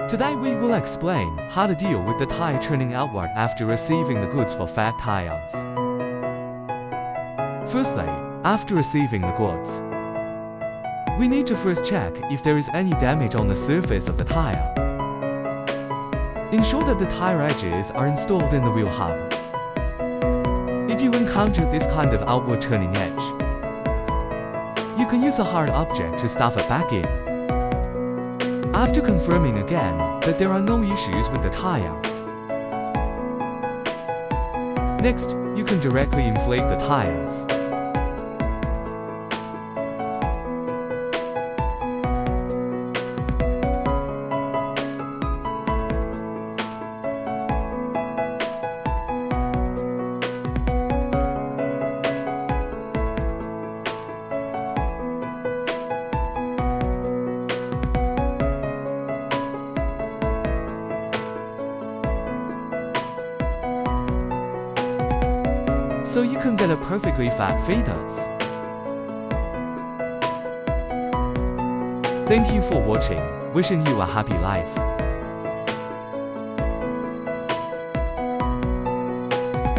Today we will explain how to deal with the tire turning outward after receiving the goods for fat tires. Firstly, after receiving the goods, we need to first check if there is any damage on the surface of the tire. Ensure that the tire edges are installed in the wheel hub. If you encounter this kind of outward turning edge, you can use a hard object to stuff it back in. After confirming again that there are no issues with the tires, next, you can directly inflate the tires. So you can get a perfectly fat fetus. Thank you for watching, wishing you a happy life.